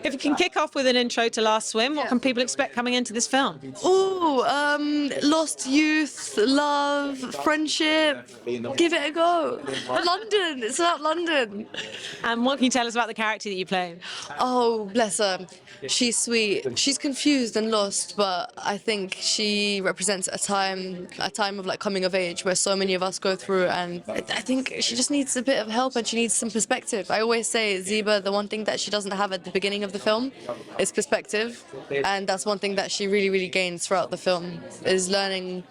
If you can kick off with an intro to Last Swim, what can people expect coming into this film? Lost youth, love, friendship. Give it a go. London, it's about London. And what can you tell us about the character that you play? Oh, bless her. She's sweet. She's confused and lost, but I think she represents a time of like coming of age where so many of us go through, and I think she just needs a bit of help and she needs some perspective. I always say, Zeba, the one thing that she doesn't have at the beginning of the film is perspective, and that's one thing that she really, really gains throughout the film, is learning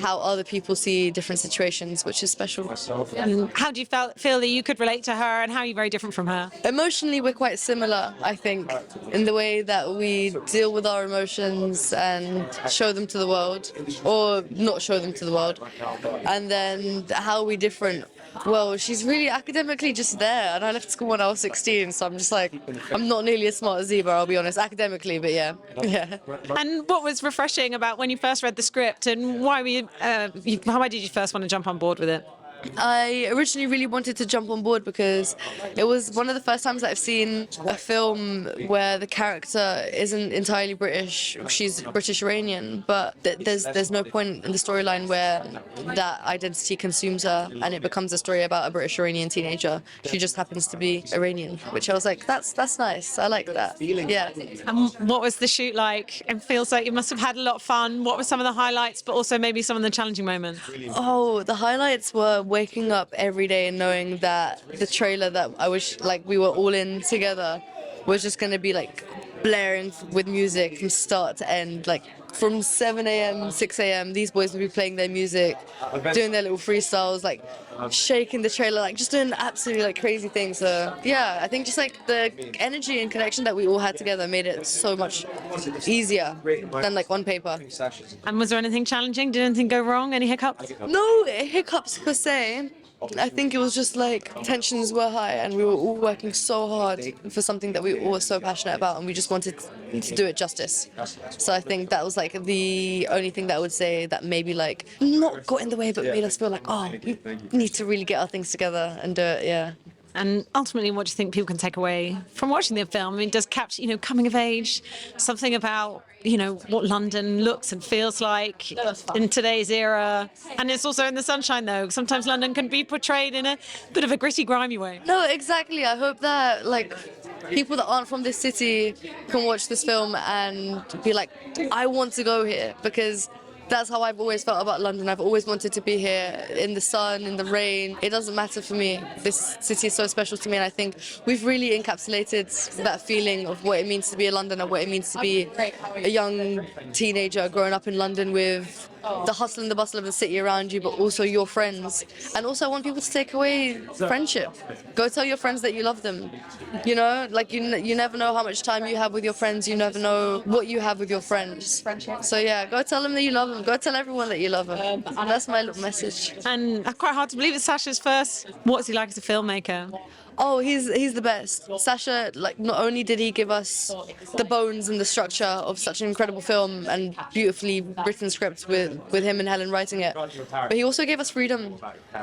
how other people see different situations, which is special. And how do you feel that you could relate to her, and how are you very different from her? Emotionally, we're quite similar, I think, in the way that we deal with our emotions and show them to the world, or not show them to the world. And then how are we different? Well, she's really academically just there, and I left school when I was 16, so I'm just like, I'm not nearly as smart as Zeba, I'll be honest, academically, but yeah. And what was refreshing about when you first read the script, and why did you first want to jump on board with it? I originally really wanted to jump on board because it was one of the first times that I've seen a film where the character isn't entirely British. She's British Iranian, but there's no point in the storyline where that identity consumes her and it becomes a story about a British Iranian teenager. She just happens to be Iranian, which I was like, that's nice. I like that. Yeah. And what was the shoot like? It feels like you must have had a lot of fun. What were some of the highlights, but also maybe some of the challenging moments? Oh, the highlights were waking up every day and knowing that the trailer that I wish like we were all in together was just going to be like blaring with music from start to end, like from 7 a.m., 6 a.m. these boys would be playing their music, doing their little freestyles, like shaking the trailer, like just doing absolutely like crazy things. So yeah, I think just like the energy and connection that we all had together made it so much easier than like on paper. And was there anything challenging? Did anything go wrong? Any hiccups? No hiccups per se. I think it was just like tensions were high and we were all working so hard for something that we all were so passionate about, and we just wanted to do it justice. So I think that was like the only thing that I would say that maybe like not got in the way but made us feel like, oh, we need to really get our things together and do it, yeah. And ultimately, what do you think people can take away from watching the film? I mean, does capture, coming of age, something about, what London looks and feels like in today's era? And it's also in the sunshine, though. Sometimes London can be portrayed in a bit of a gritty, grimy way. No, exactly. I hope that, like, people that aren't from this city can watch this film and be like, I want to go here, because that's how I've always felt about London. I've always wanted to be here in the sun, in the rain. It doesn't matter for me. This city is so special to me, and I think we've really encapsulated that feeling of what it means to be a Londoner, what it means to be a young teenager growing up in London with the hustle and the bustle of the city around you, but also your friends. And also I want people to take away friendship. Go tell your friends that you love them. Like you never know how much time you have with your friends. You never know what you have with your friends. So yeah, go tell them that you love them. Go tell everyone that you love them. That's my little message. And quite hard to believe it's Sasha's first. What's he like as a filmmaker? Oh, he's the best. Sasha, like, not only did he give us the bones and the structure of such an incredible film and beautifully written script with him and Helen writing it, but he also gave us freedom,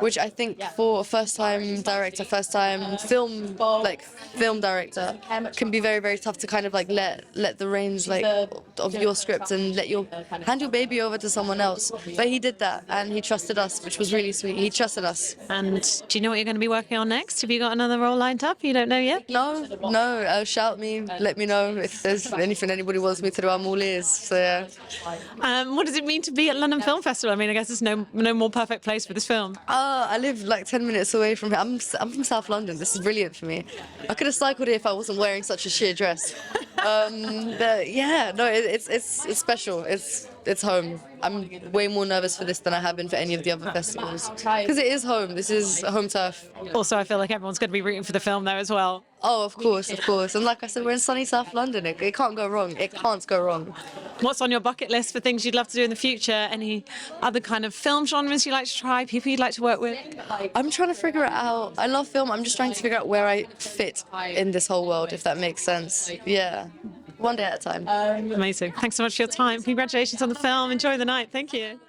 which I think for a first-time director, first-time film director, can be very, very tough to kind of like let the reins like of your script and hand your baby over to someone else. But he did that, and he trusted us, which was really sweet. He trusted us. And do you know what you're going to be working on next? Have you got another role lined up? You don't know yet? No. Shout me. Let me know if there's anything anybody wants me to do. I'm all ears. So yeah. What does it mean to be at London Film Festival? I mean, I guess there's no more perfect place for this film. I live like 10 minutes away from here. I'm from South London. This is brilliant for me. I could have cycled here if I wasn't wearing such a sheer dress. But yeah, no, it's special. It's home. I'm way more nervous for this than I have been for any of the other festivals, because it is home. This is home turf. Also, I feel like everyone's going to be rooting for the film there as well. Oh, of course. And like I said, we're in sunny South London. It can't go wrong. It can't go wrong. What's on your bucket list for things you'd love to do in the future? Any other kind of film genres you'd like to try, people you'd like to work with? I'm trying to figure it out. I love film. I'm just trying to figure out where I fit in this whole world, if that makes sense. Yeah. One day at a time. Amazing. Thanks so much for your time. Congratulations on the film. Enjoy the night. Thank you.